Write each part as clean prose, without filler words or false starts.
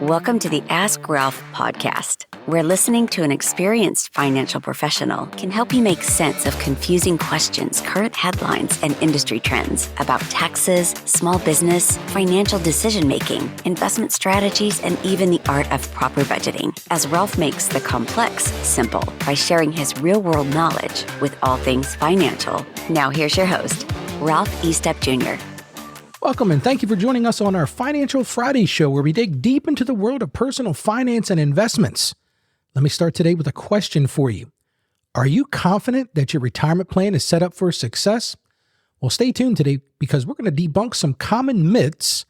Welcome to the Ask Ralph podcast, where listening to an experienced financial professional can help you make sense of confusing questions, current headlines, and industry trends about taxes, small business, financial decision-making, investment strategies, and even the art of proper budgeting, as Ralph makes the complex simple by sharing his real-world knowledge with all things financial. Now here's your host, Ralph Estep Jr. Welcome and thank you for joining us on our Financial Friday show, where we dig deep into the world of personal finance and investments. Let me start today with a question for you. Are you confident that your retirement plan is set up for success? Well, stay tuned today because we're going to debunk some common myths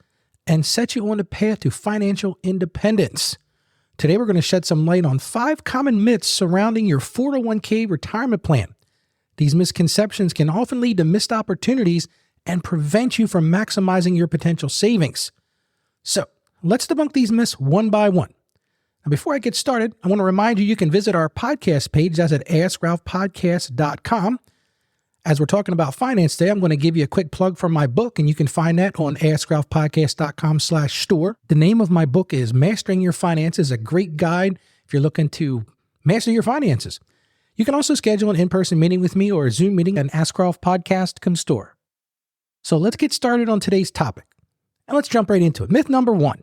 and set you on a path to financial independence. Today, we're going to shed some light on 5 common myths surrounding your 401k retirement plan. These misconceptions can often lead to missed opportunities and prevent you from maximizing your potential savings. So let's debunk these myths one by one. Now, before I get started, I want to remind you can visit our podcast page. That's at AskRalphPodcast.com. As we're talking about finance today, I'm going to give you a quick plug for my book, and you can find that on AskRalphPodcast.com/store. The name of my book is Mastering Your Finances, a great guide if you're looking to master your finances. You can also schedule an in-person meeting with me or a Zoom meeting at AskRalphPodcast.com/store. So let's get started on today's topic, and let's jump right into it. Myth number 1,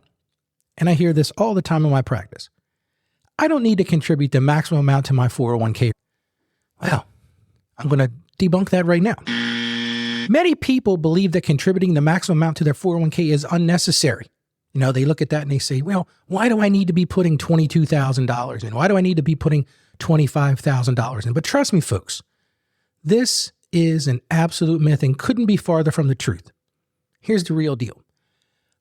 and I hear this all the time in my practice. I don't need to contribute the maximum amount to my 401k. Well, I'm going to debunk that right now. Many people believe that contributing the maximum amount to their 401k is unnecessary. You know, they look at that and they say, well, why do I need to be putting $22,000 in? Why do I need to be putting $25,000 in? But trust me, folks, this is an absolute myth and couldn't be farther from the truth. Here's the real deal.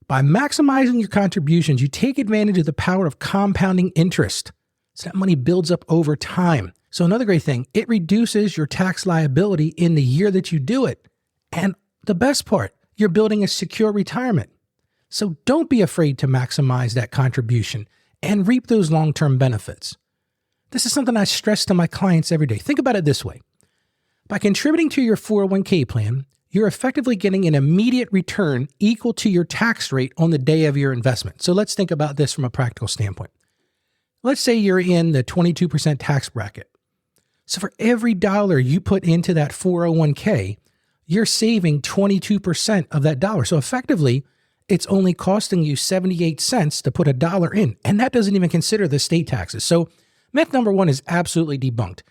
By maximizing your contributions, you take advantage of the power of compounding interest. So that money builds up over time. So another great thing, it reduces your tax liability in the year that you do it. And the best part, you're building a secure retirement. So don't be afraid to maximize that contribution and reap those long-term benefits. This is something I stress to my clients every day. Think about it this way. By contributing to your 401k plan, you're effectively getting an immediate return equal to your tax rate on the day of your investment. So let's think about this from a practical standpoint. Let's say you're in the 22% tax bracket. So for every dollar you put into that 401k, you're saving 22% of that dollar. So effectively, it's only costing you 78 cents to put a dollar in. And that doesn't even consider the state taxes. So myth number 1 is absolutely debunked.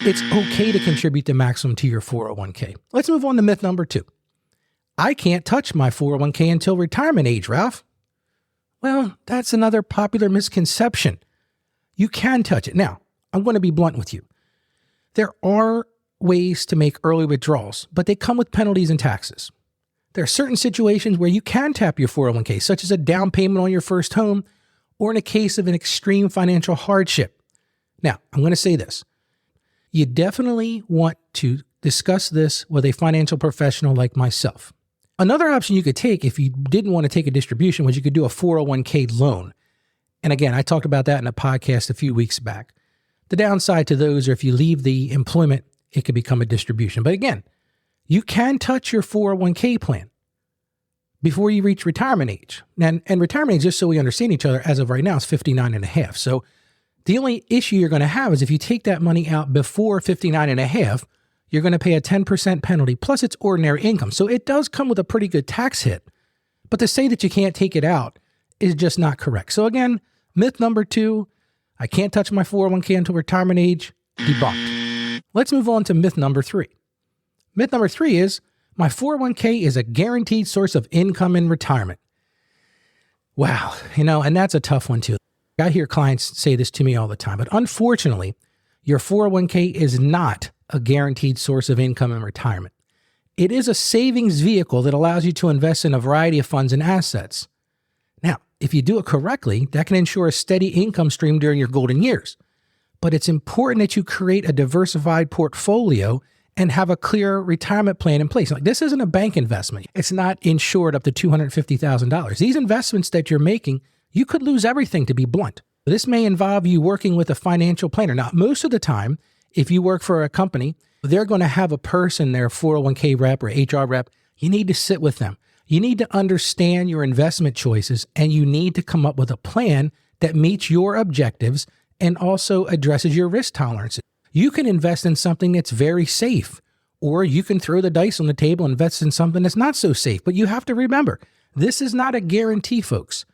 It's okay to contribute the maximum to your 401k. Let's move on to myth number 2. I can't touch my 401k until retirement age, Ralph. Well, that's another popular misconception. You can touch it. Now, I'm going to be blunt with you. There are ways to make early withdrawals, but they come with penalties and taxes. There are certain situations where you can tap your 401k, such as a down payment on your first home, or in a case of an extreme financial hardship. Now, I'm going to say this. You definitely want to discuss this with a financial professional like myself. Another option you could take if you didn't want to take a distribution was you could do a 401k loan. And again, I talked about that in a podcast a few weeks back. The downside to those are if you leave the employment, it could become a distribution. But again, you can touch your 401k plan before you reach retirement age. And retirement age, just so we understand each other, as of right now, is 59 and a half. So the only issue you're going to have is if you take that money out before 59 and a half, you're going to pay a 10% penalty, plus it's ordinary income. So it does come with a pretty good tax hit. But to say that you can't take it out is just not correct. So again, myth number 2, I can't touch my 401k until retirement age, debunked. Let's move on to myth number 3. Myth number 3 is my 401k is a guaranteed source of income in retirement. Wow, and that's a tough one too. I hear clients say this to me all the time, but unfortunately, your 401k is not a guaranteed source of income in retirement. It is a savings vehicle that allows you to invest in a variety of funds and assets. Now, if you do it correctly, that can ensure a steady income stream during your golden years. But it's important that you create a diversified portfolio and have a clear retirement plan in place. Like, this isn't a bank investment. It's not insured up to $250,000. These investments that you're making, you could lose everything, to be blunt. This may involve you working with a financial planner. Now, most of the time, if you work for a company, they're going to have a person, their 401k rep or HR rep. You need to sit with them. You need to understand your investment choices, and you need to come up with a plan that meets your objectives and also addresses your risk tolerances. You can invest in something that's very safe, or you can throw the dice on the table and invest in something that's not so safe. But you have to remember, this is not a guarantee, folks.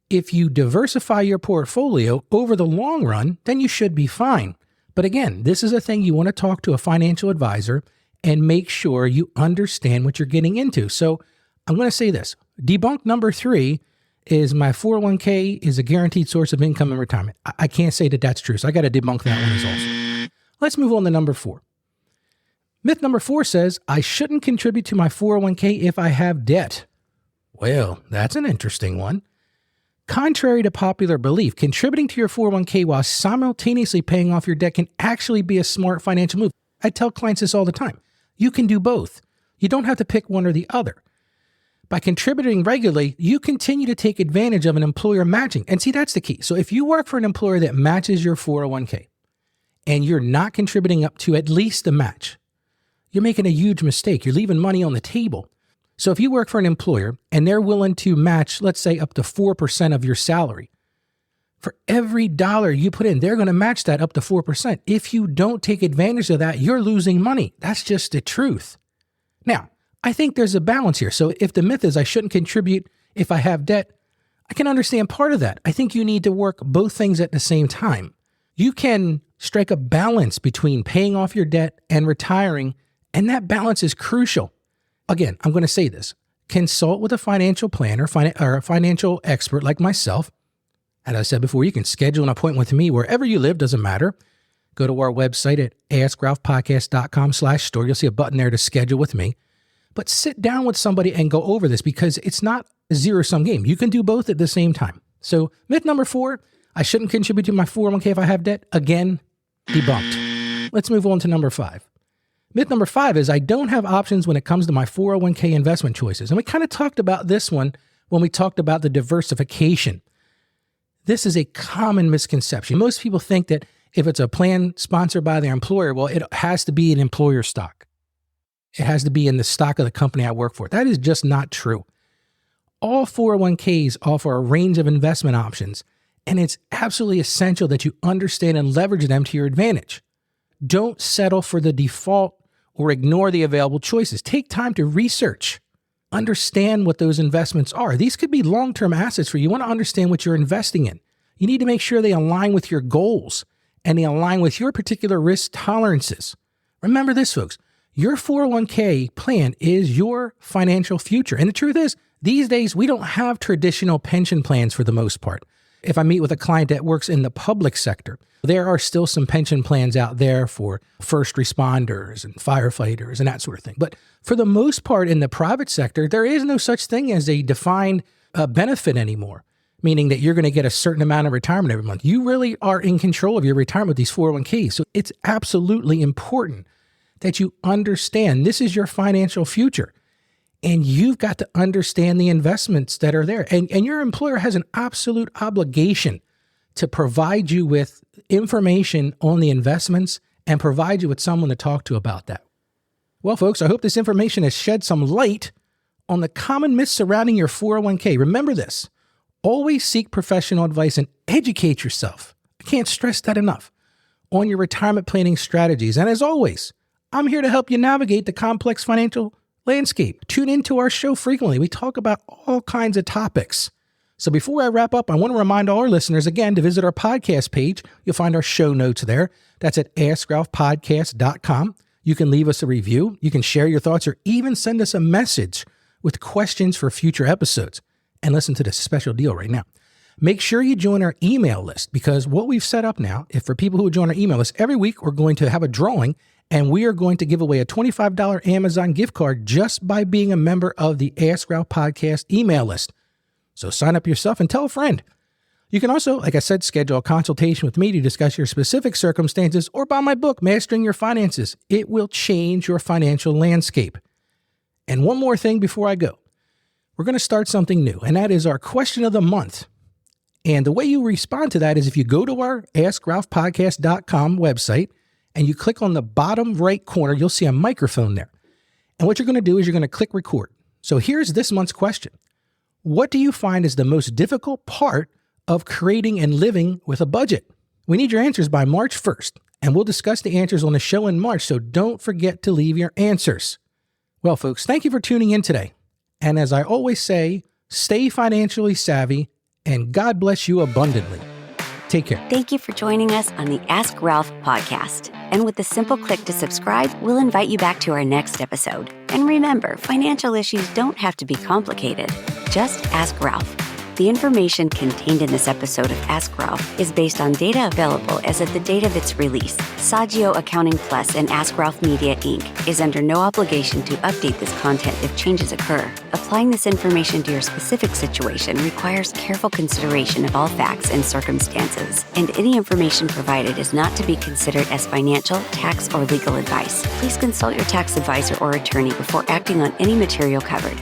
If you diversify your portfolio over the long run, then you should be fine. But again, this is a thing you want to talk to a financial advisor and make sure you understand what you're getting into. So I'm going to say this. Debunk number 3 is my 401k is a guaranteed source of income in retirement. I can't say that that's true, so I got to debunk that one as also. Let's move on to number 4. Myth number 4 says, I shouldn't contribute to my 401k if I have debt. Well, that's an interesting one. Contrary to popular belief, contributing to your 401k while simultaneously paying off your debt can actually be a smart financial move. I tell clients this all the time. You can do both. You don't have to pick one or the other. By contributing regularly, you continue to take advantage of an employer matching. And see, that's the key. So if you work for an employer that matches your 401k and you're not contributing up to at least the match, you're making a huge mistake. You're leaving money on the table. So if you work for an employer and they're willing to match, let's say, up to 4% of your salary, for every dollar you put in, they're going to match that up to 4%. If you don't take advantage of that, you're losing money. That's just the truth. Now, I think there's a balance here. So if the myth is I shouldn't contribute if I have debt, I can understand part of that. I think you need to work both things at the same time. You can strike a balance between paying off your debt and retiring, and that balance is crucial. Again, I'm going to say this. Consult with a financial planner or a financial expert like myself. As I said before, you can schedule an appointment with me wherever you live, doesn't matter. Go to our website at askralphpodcast.com/store. You'll see a button there to schedule with me. But sit down with somebody and go over this because it's not a zero-sum game. You can do both at the same time. So myth number 4, I shouldn't contribute to my 401k if I have debt. Again, debunked. Let's move on to number 5. Myth number 5 is I don't have options when it comes to my 401k investment choices. And we kind of talked about this one when we talked about the diversification. This is a common misconception. Most people think that if it's a plan sponsored by their employer, well, it has to be an employer stock. It has to be in the stock of the company I work for. That is just not true. All 401ks offer a range of investment options, and it's absolutely essential that you understand and leverage them to your advantage. Don't settle for the default or ignore the available choices. Take time to research. Understand what those investments are. These could be long-term assets for you. You want to understand what you're investing in. You need to make sure they align with your goals and they align with your particular risk tolerances. Remember this, folks. Your 401k plan is your financial future. And the truth is, these days, we don't have traditional pension plans for the most part. If I meet with a client that works in the public sector, there are still some pension plans out there for first responders and firefighters and that sort of thing. But for the most part, in the private sector, there is no such thing as a defined benefit anymore, meaning that you're going to get a certain amount of retirement every month. You really are in control of your retirement with these 401ks. So it's absolutely important that you understand this is your financial future. And you've got to understand the investments that are there. And your employer has an absolute obligation to provide you with information on the investments and provide you with someone to talk to about that. Well, folks, I hope this information has shed some light on the common myths surrounding your 401k. Remember this, always seek professional advice and educate yourself. I can't stress that enough on your retirement planning strategies. And as always, I'm here to help you navigate the complex financial landscape. Tune into our show frequently. We talk about all kinds of topics. So before I wrap up, I want to remind all our listeners again to visit our podcast page. You'll find our show notes there. That's at askralphpodcast.com. You can leave us a review. You can share your thoughts or even send us a message with questions for future episodes. And listen to this special deal right now. Make sure you join our email list because what we've set up now, if for people who join our email list, every week we're going to have a drawing and we are going to give away a $25 Amazon gift card just by being a member of the Ask Ralph Podcast email list. So sign up yourself and tell a friend. You can also, like I said, schedule a consultation with me to discuss your specific circumstances or buy my book, Mastering Your Finances. It will change your financial landscape. And one more thing before I go. We're going to start something new, and that is our question of the month. And the way you respond to that is if you go to our AskRalphPodcast.com website and you click on the bottom right corner, you'll see a microphone there. And what you're going to do is you're going to click record. So here's this month's question. What do you find is the most difficult part of creating and living with a budget? We need your answers by March 1st, and we'll discuss the answers on the show in March, so don't forget to leave your answers. Well, folks, thank you for tuning in today. And as I always say, stay financially savvy, and God bless you abundantly. Take care. Thank you for joining us on the Ask Ralph podcast. And with a simple click to subscribe, we'll invite you back to our next episode. And remember, financial issues don't have to be complicated. Just ask Ralph. The information contained in this episode of Ask Ralph is based on data available as of the date of its release. Saggio Accounting Plus and Ask Ralph Media, Inc. is under no obligation to update this content if changes occur. Applying this information to your specific situation requires careful consideration of all facts and circumstances, and any information provided is not to be considered as financial, tax, or legal advice. Please consult your tax advisor or attorney before acting on any material covered.